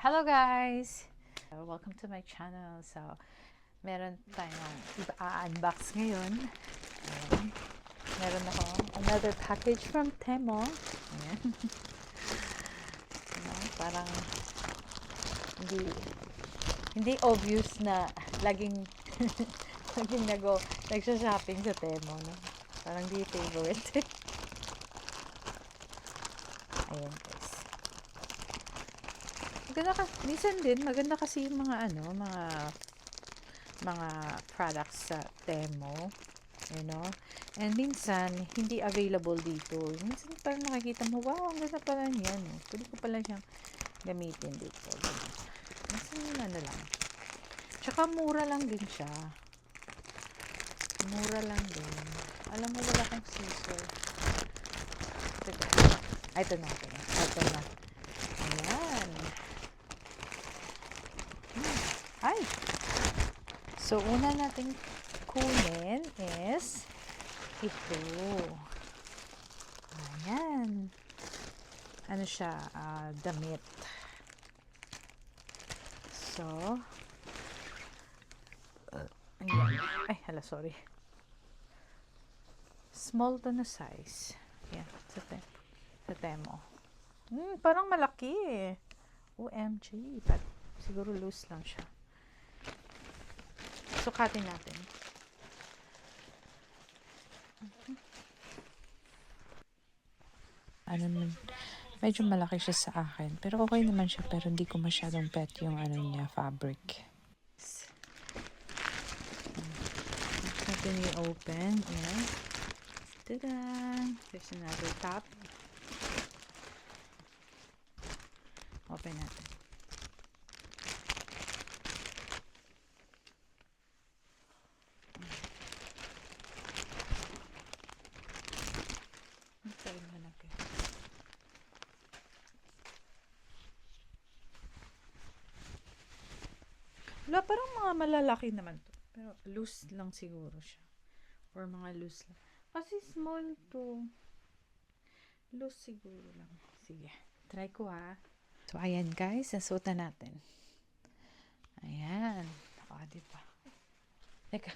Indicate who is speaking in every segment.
Speaker 1: Hello guys! Welcome to my channel. So, meron tayong i-unbox ngayon. Ayan. Meron ako another package from Temo. Ayan. Parang hindi obvious na laging laging nagsha-shopping sa Temo, no? Parang di favorite. Ayan guys. Minsan din maganda kasi yung mga products sa Temo, you know. And minsan hindi available dito. Minsan parang nakikita mo, wow, ang ganda pala niyan. Pwede ko pala siyang gamitin dito. Minsan lang. Tsaka mura lang din siya. Mura lang din. Alam mo, wala kang scissor. Ito na. Ayan. Ay! So, una nating kunin is ito. Ayan. Ano siya? Damit. So, ayan. Ay, hala, sorry. Small to na size. Ayan, sa Temo. Parang malaki eh. OMG. Siguro loose lang siya. Sukatin natin. Medyo malaki siya sa akin. Pero okay naman siya. Pero hindi ko masyadong pet yung fabric. Natin i-open. Ayan. Tada! There's another top. Open natin. Wala, parang mga malalaki naman to. Pero loose lang siguro siya. Or mga loose lang. Kasi small to. Loose siguro lang. Sige. Try ko ha. So, ayan guys. Nasuot na natin. Ayan. Diba? Teka.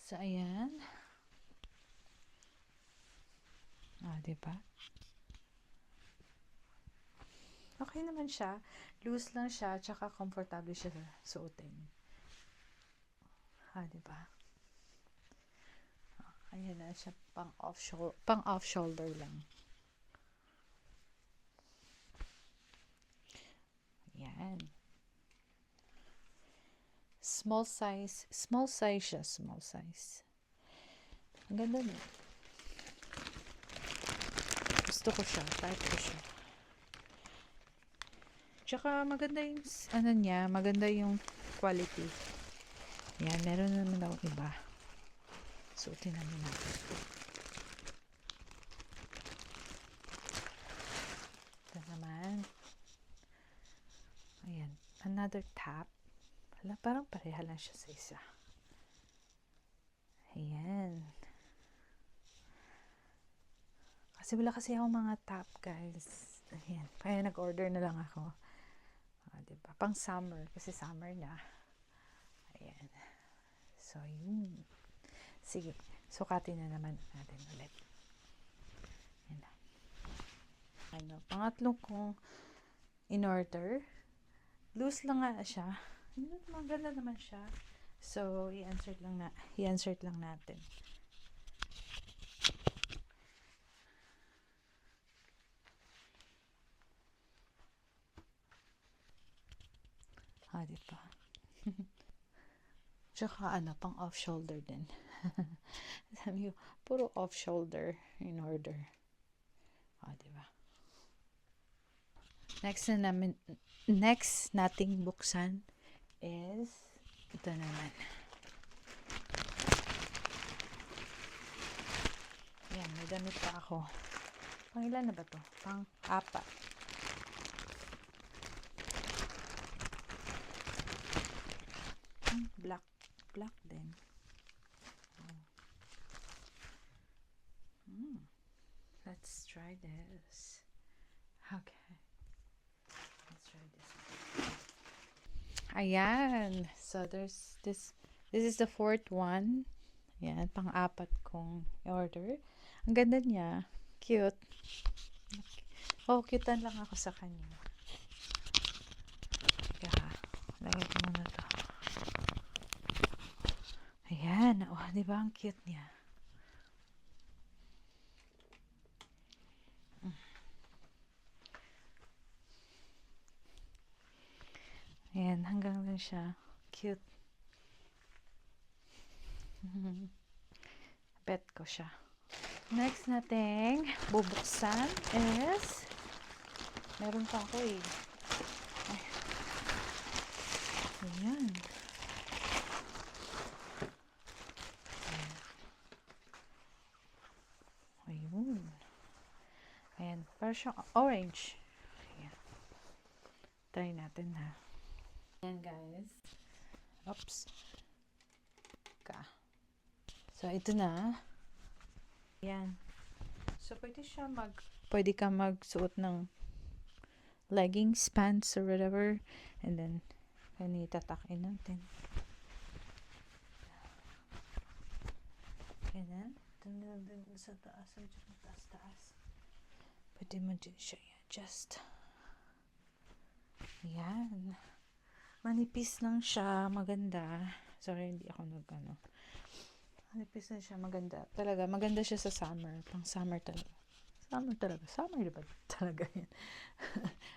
Speaker 1: So, ayan. Diba? Okay naman siya. Loose lang siya. Tsaka comfortable siya suotin. Diba? Ayan na siya. Pang off shoulder lang. Ayan. Small size siya. Small size. Ang ganda niya. Gusto ko siya. Type ko siya. Tsaka maganda yung maganda yung quality. Yan, meron naman daw iba. Suotin namin natin. Ito naman. Ayan, another top. Hala, parang pareha lang siya sa isa. Ayan. Kasi wala kasi ako mga top, guys. Ayan, kaya nag-order na lang ako. Diba? Pang summer, kasi summer na. Ayan. So, yun. Sige, sukatin na naman natin ulit. Ayan. Pangatlong kong in-order. Loose lang nga siya. Maganda naman siya. So, i-insert lang natin. Diba? Tsaka pang off shoulder din. Sabi ko, puro off shoulder in order. Diba? Next nating buksan is ito naman. Yan, may damit pa ako. Pang ilan na ba to? Pang 4. Black din. Let's try this. Okay. Ayan. So, there's this. This is the fourth one. Ayan, pang-apat kong order. Ang ganda niya. Cute. Oh, cutean lang ako sa kanya. Teka, lagay ko muna to. Ayan. Oh, di ba ang cute niya? Ayan, hanggang dun siya. Cute. Bet ko siya. Next nating bubuksan is meron pa ako eh. Ay. Ayan. Ayun. Ayan. Parang siyang orange. Ayan. Try natin ha. Ayan guys. Oops. So, ito na. Ayan. So, pwede ka magsuot ng leggings, pants, or whatever. And then, itatakin natin. Ayan. Tanggal din sa taas. Taas. Pwede mo din siya i-adjust. Ayan. Manipis lang siya. Maganda. Sorry, hindi ako Manipis na siya. Maganda. Talaga. Maganda siya sa summer. Pang summer talaga. Summer diba? Talaga yan.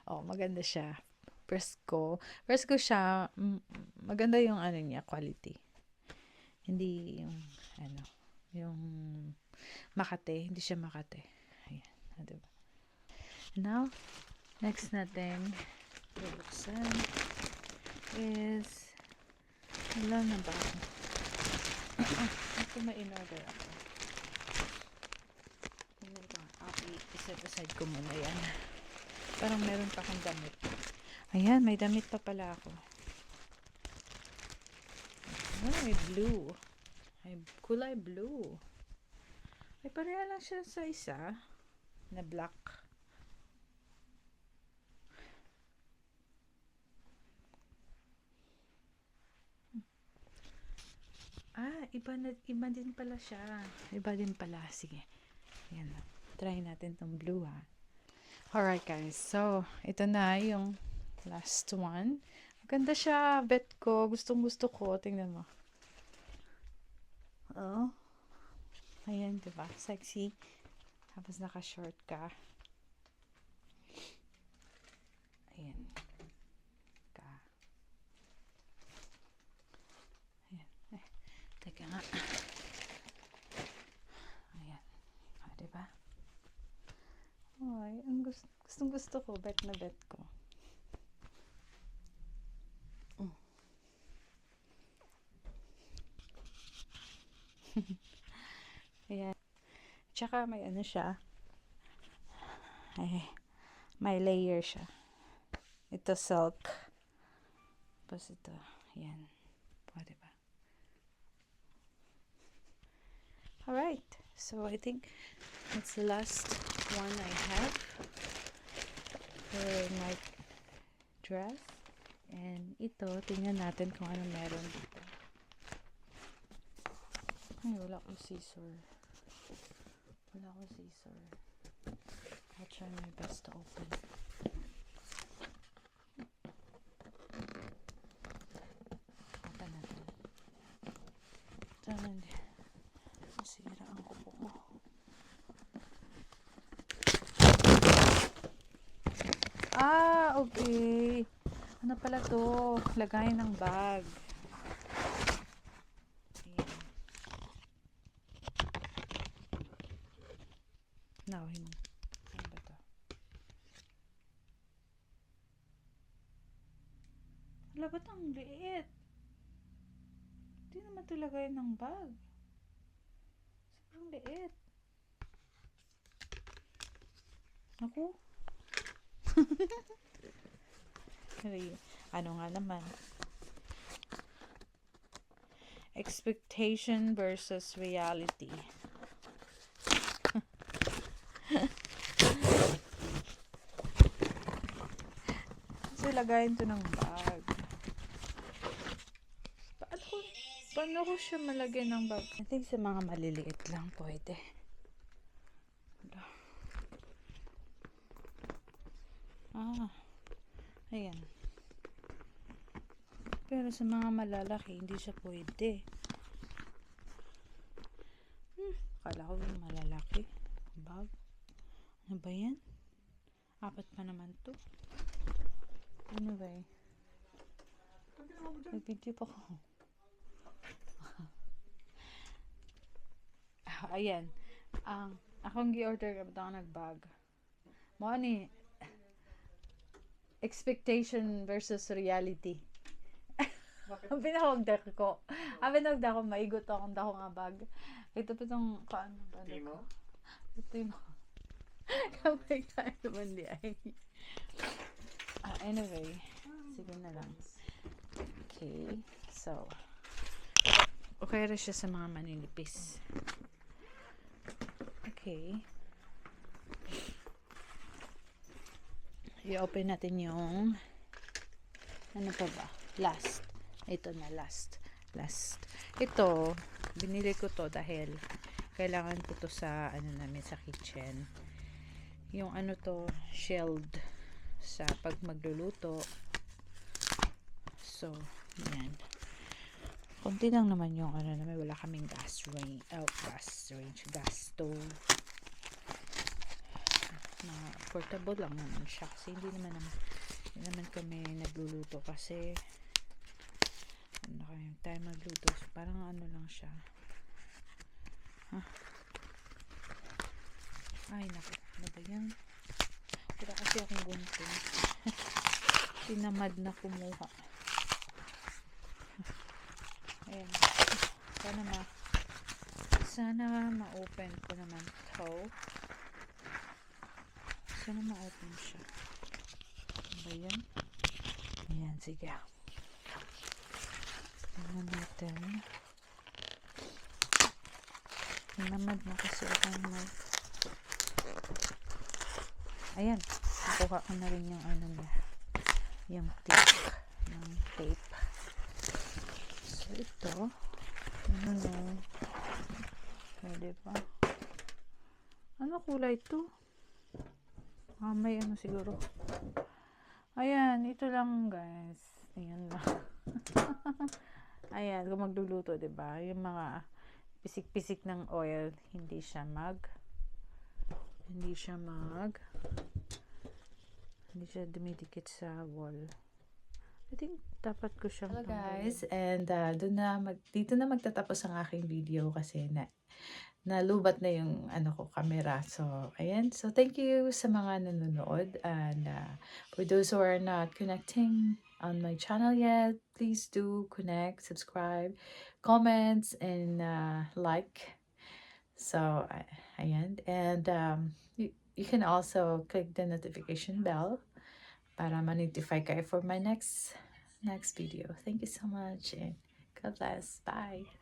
Speaker 1: Oh, maganda siya. Presko siya. Maganda yung niya, quality. Hindi yung yung Makate. Hindi siya Makate. Ayan. Diba? Now, next natin bubuksan is wala na ba ako? Ito may in-order ako. I-set aside ko muna yan. Parang meron pa akong damit. Ayan, may damit pa pala ako. May blue. May kulay blue. Ay, pareha lang siya sa isa na black. Iba din pala siya. Iba din pala. Sige. Ayan. Try natin tong blue ha. Alright guys. So, ito na yung last one. Maganda siya. Bet ko. Gustong gusto ko. Tingnan mo. Oh. Ayan, diba? Sexy. Tapos naka-short ka. Ayan. Teka nga. Ayan. Diba? Ay, ang gusto ko. Bet na bet ko. Ayan. Tsaka may siya. Ay, may layer siya. Ito silk. Tapos ito. Ayan. Pwede ba? Alright, so I think that's the last one I have for my dress. And ito, tingnan natin kung ano meron dito. Ay, wala akong scissor. I'll try my best to open. Open natin. Tanan din. Masira ang kuko ko. Okay. Ano pala to? Lagay ng bag. Ayan. Nauhin mo. Ano ba to? Wala ba't ang liit? Hindi naman ito lagay ng bag. Sobrang liit. Ako? Ano nga naman? Expectation versus reality. So, lagayin to ng bag. Paano ko siya malagyan ng bag? I think sa mga maliliit lang pwede. Ayan. Pero sa mga malalaki, hindi siya pwede. Akala ko yung malalaki. Bag. Ano ba yan? 4 pa naman to. Anyway. Nag-video pa ko. Ayan. Akong gi-order ka ba nag-bag? Mo ni expectation versus reality. Ang pinakagdak ko. Ang pinakagdak ko, maigot akong dako nga bag. Ito pa itong, paano ba? Ito yung kamay tayo naman di ay. Anyway, sige na lang. Okay, so, okay rin siya sa mga maninipis. Okay. I-open natin yung, ano pa ba? Last. Ito na, last. Ito, binili ko to dahil kailangan ko to sa, ano namin, sa kitchen. Yung ano to, shelled sa pag magluluto. So, yan. Konti lang naman yung ano namin, wala kaming gas stove. Portable lang naman siya kasi hindi naman kami nagluluto kasi ano kami tayo magluto. So, parang ano lang siya. Ay, naku. Ano ba yan? Wala kasi akong gunting. Tinamad na kumuha. Ayan. Sana ma-open ko naman to. Sana ma-open siya. Ano ba yan? Ayan, sige. Tingnan natin. Tinamad na kasi akong ayan. Nakuha ko na rin yung ano niya. Yung tape. So, ito. Ano. Pwede pa. Ano kulay ito? May ano siguro. Ayan. Ito lang guys. Ayan lang. Ayan. Kung magluluto, diba? Yung mga pisik-pisik ng oil, hindi siya dumidikit sa wall. I think dapat ko siyang
Speaker 2: Hello guys, and dito na magtatapos ang aking video kasi nalubat na yung ano ko camera. So ayan, so thank you sa mga nanonood, and for those who are not connecting on my channel yet, please do connect, subscribe, comments, and like. So ayan, and you can also click the notification bell para ma-notify kayo for my next video. Thank you so much and God bless. Bye.